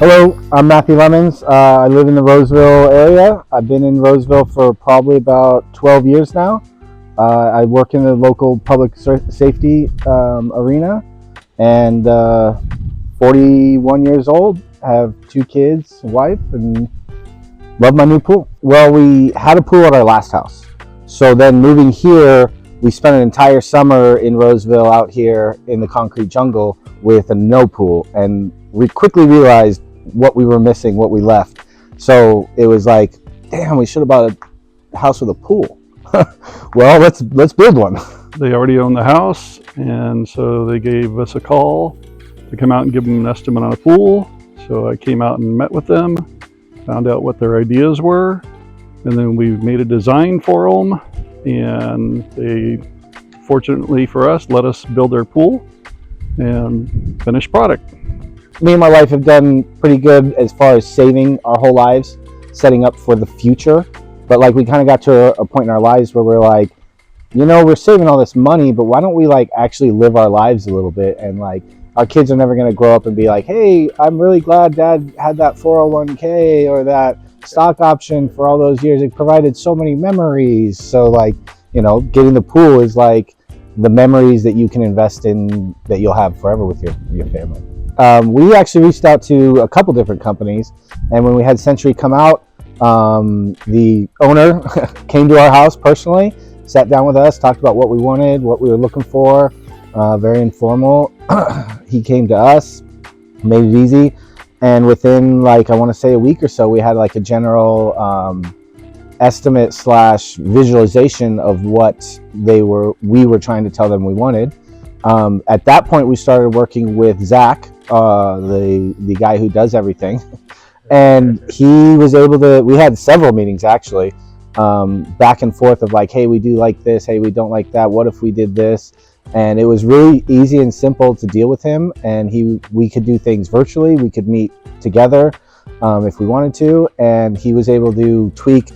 Hello, I'm Matthew Lemons. I live in the Roseville area. I've been in Roseville for probably about 12 years now. I work in the local public safety arena, and 41 years old. I have 2 kids, a wife, and love my new pool. Well, we had a pool at our last house. So then moving here, we spent an entire summer in Roseville out here in the concrete jungle with a no pool, and we quickly realized what we were missing, what we left. So it was like, damn, we should have bought a house with a pool. Well, let's build one. They already own the house, and so they gave us a call to come out and give them an estimate on a pool. So I came out and met with them, found out what their ideas were, and then we made a design for them, and they, fortunately for us, let us build their pool and finished product. Me and my wife have done pretty good as far as saving our whole lives, setting up for the future. But like, we kind of got to a point in our lives where we're like, you know, we're saving all this money, but why don't we like actually live our lives a little bit? And like, our kids are never going to grow up and be like, hey, I'm really glad dad had that 401k or that stock option for all those years. It provided so many memories. So like, you know, getting the pool is like the memories that you can invest in that you'll have forever with your family. We actually reached out to a couple different companies, and when we had Century come out, the owner came to our house personally, sat down with us, talked about what we wanted, what we were looking for, very informal. He came to us, made it easy, and within like, I want to say a week or so, we had like a general estimate / visualization of what we were trying to tell them we wanted. At that point, we started working with Zach, the guy who does everything, and he was able to, we had several meetings actually, back and forth of like, hey, we do like this, hey, we don't like that, what if we did this? And it was really easy and simple to deal with him, and we could do things virtually, we could meet together if we wanted to, and he was able to tweak.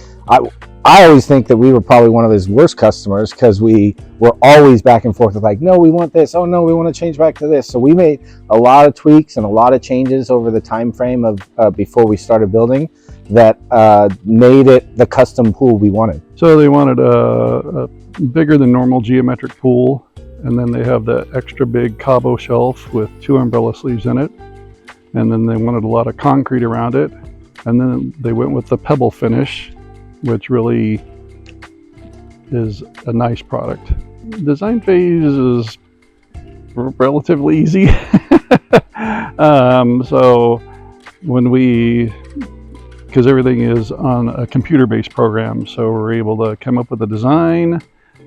I always think that we were probably one of his worst customers, because we were always back and forth with like, no, we want this. Oh no, we want to change back to this. So we made a lot of tweaks and a lot of changes over the time frame of before we started building that made it the custom pool we wanted. So they wanted a bigger than normal geometric pool, and then they have the extra big cabo shelf with 2 umbrella sleeves in it, and then they wanted a lot of concrete around it, and then they went with the pebble finish, which really is a nice product. Design phase is relatively easy. So when because everything is on a computer-based program, so we're able to come up with a design,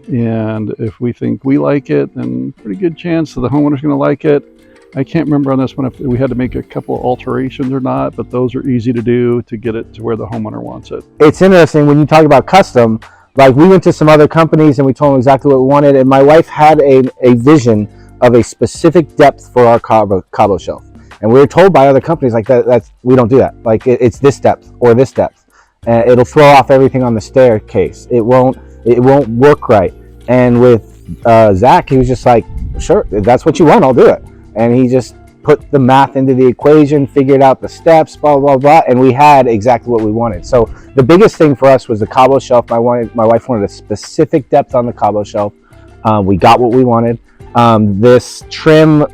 and if we think we like it, then pretty good chance that the homeowner's gonna like it. I can't remember on this one if we had to make a couple of alterations or not, but those are easy to do to get it to where the homeowner wants it. It's interesting when you talk about custom, like we went to some other companies and we told them exactly what we wanted, and my wife had a vision of a specific depth for our cabo shelf. And we were told by other companies like that's we don't do that. Like it's this depth or this depth. It'll throw off everything on the staircase. It won't work right. And with Zach, he was just like, sure, if that's what you want, I'll do it. And he just put the math into the equation, figured out the steps, blah, blah, blah, and we had exactly what we wanted. So the biggest thing for us was the cabo shelf. My wife wanted a specific depth on the cabo shelf. We got what we wanted. This trim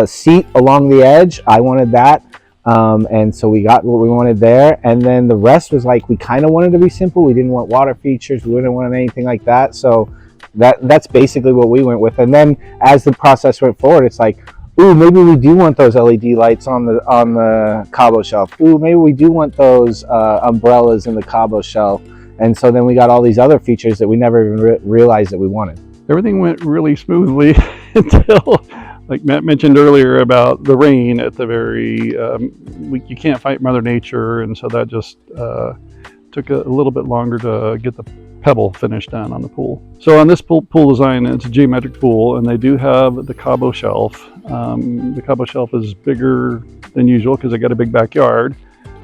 seat along the edge, I wanted that. And so we got what we wanted there. And then the rest was like, we kind of wanted to be simple. We didn't want water features. We didn't want anything like that. So that's basically what we went with. And then as the process went forward, it's like, ooh, maybe we do want those LED lights on the cabo shelf. Ooh, maybe we do want those umbrellas in the cabo shelf. And so then we got all these other features that we never even realized that we wanted. Everything went really smoothly until, like Matt mentioned earlier about the rain at the very, you can't fight Mother Nature, and so that just took a little bit longer to get the pebble finish done on the pool. So on this pool design, it's a geometric pool, and they do have the cabo shelf. The cabo shelf is bigger than usual because they got a big backyard,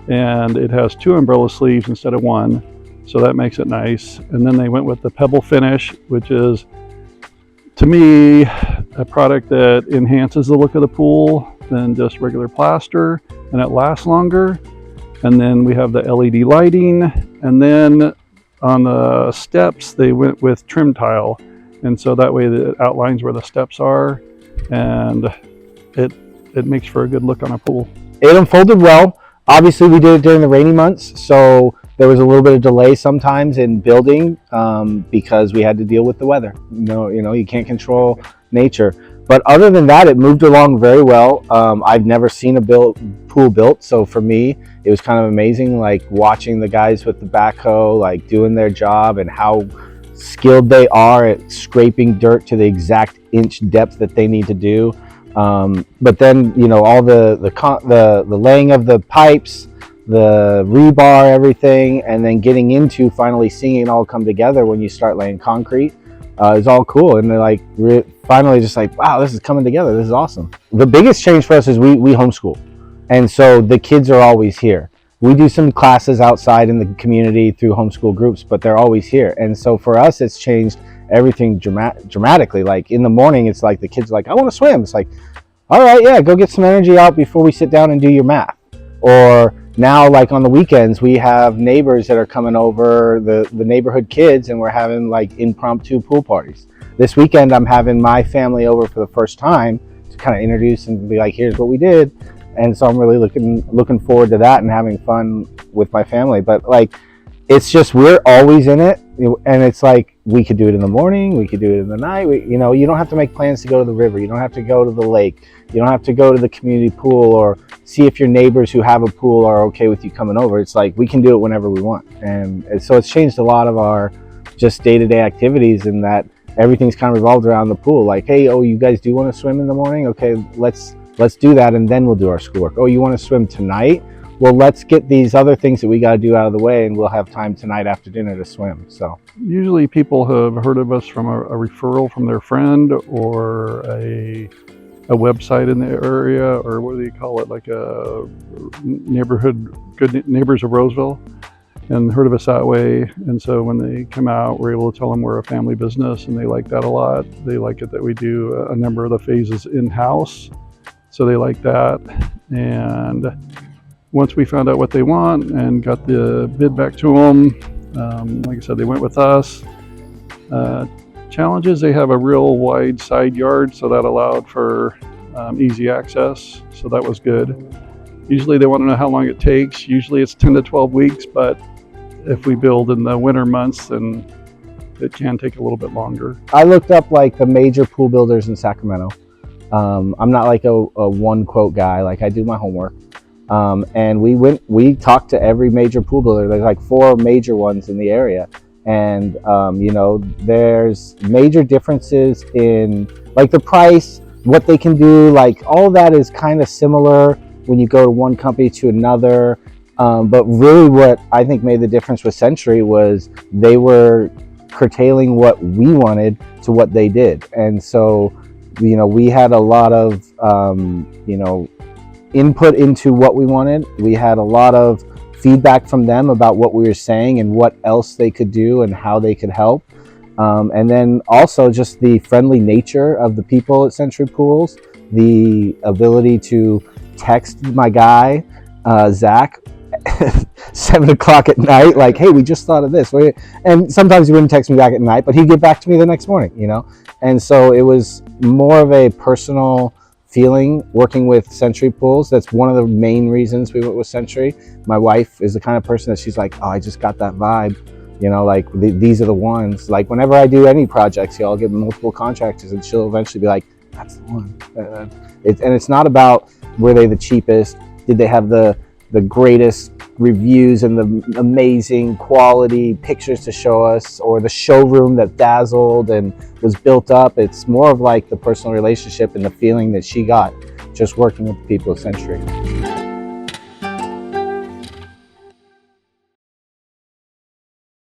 and it has 2 umbrella sleeves instead of 1, so that makes it nice. And then they went with the pebble finish, which is, to me, a product that enhances the look of the pool. than just regular plaster, and it lasts longer. And then we have the LED lighting, and then on the steps they went with trim tile, and so that way it outlines where the steps are, and it makes for a good look on a pool. It unfolded well. Obviously we did it during the rainy months, so there was a little bit of delay sometimes in building because we had to deal with the weather. You can't control nature. But other than that, it moved along very well. I've never seen a pool built, so for me, it was kind of amazing, like watching the guys with the backhoe, like doing their job and how skilled they are at scraping dirt to the exact inch depth that they need to do. But then, all the laying of the pipes, the rebar, everything, and then getting into finally seeing it all come together when you start laying concrete. Is all cool, and they're like finally just like, wow, this is coming together, this is awesome. The biggest change for us is we homeschool, and so the kids are always here. We do some classes outside in the community through homeschool groups, but they're always here. And so for us, it's changed everything dramatically. Like in the morning, it's like the kids are like, I want to swim. It's like, all right, yeah, go get some energy out before we sit down and do your math. Or now, like on the weekends, we have neighbors that are coming over, the neighborhood kids, and we're having like impromptu pool parties. This weekend, I'm having my family over for the first time to kind of introduce and be like, here's what we did. And so I'm really looking forward to that and having fun with my family. But like, it's just, we're always in it, and it's like we could do it in the morning, we could do it in the night. You don't have to make plans to go to the river, you don't have to go to the lake, you don't have to go to the community pool or see if your neighbors who have a pool are okay with you coming over. It's like we can do it whenever we want. And so it's changed a lot of our just day-to-day activities, in that everything's kind of revolved around the pool. Like, hey, you guys do want to swim in the morning? Okay, let's do that, and then we'll do our schoolwork. Oh, you want to swim tonight? Well, let's get these other things that we got to do out of the way, and we'll have time tonight after dinner to swim. So usually people have heard of us from a referral from their friend, or a website in the area, or what do you call it, like a neighborhood, Good Neighbors of Roseville, and heard of us that way. And so when they come out, we're able to tell them we're a family business, and they like that a lot. They like it that we do a number of the phases in-house, so they like that. And once we found out what they want and got the bid back to them, like I said, they went with us. Challenges, they have a real wide side yard, so that allowed for easy access, so that was good. Usually they want to know how long it takes. Usually it's 10 to 12 weeks, but if we build in the winter months, then it can take a little bit longer. I looked up like the major pool builders in Sacramento. I'm not like a one quote guy, like I do my homework. And we talked to every major pool builder. There's like 4 major ones in the area. And, there's major differences in like the price, what they can do, like all of that is kind of similar when you go to one company to another. But really what I think made the difference with Century was they were curtailing what we wanted to what they did. And so, we had a lot of, input into what we wanted. We had a lot of feedback from them about what we were saying and what else they could do and how they could help. And then also just the friendly nature of the people at Century Pools, the ability to text my guy, Zach, 7 o'clock at night, like, hey, we just thought of this. And sometimes he wouldn't text me back at night, but he'd get back to me the next morning, And so it was more of a personal feeling working with Century Pools. That's one of the main reasons we went with Century. My wife is the kind of person that she's like, oh, I just got that vibe. These are the ones. Like whenever I do any projects, I'll get multiple contractors and she'll eventually be like, that's the one. And it's not about were they the cheapest? Did they have the greatest reviews and the amazing quality pictures to show us, or the showroom that dazzled and was built up? It's more of like the personal relationship and the feeling that she got just working with the people of Century.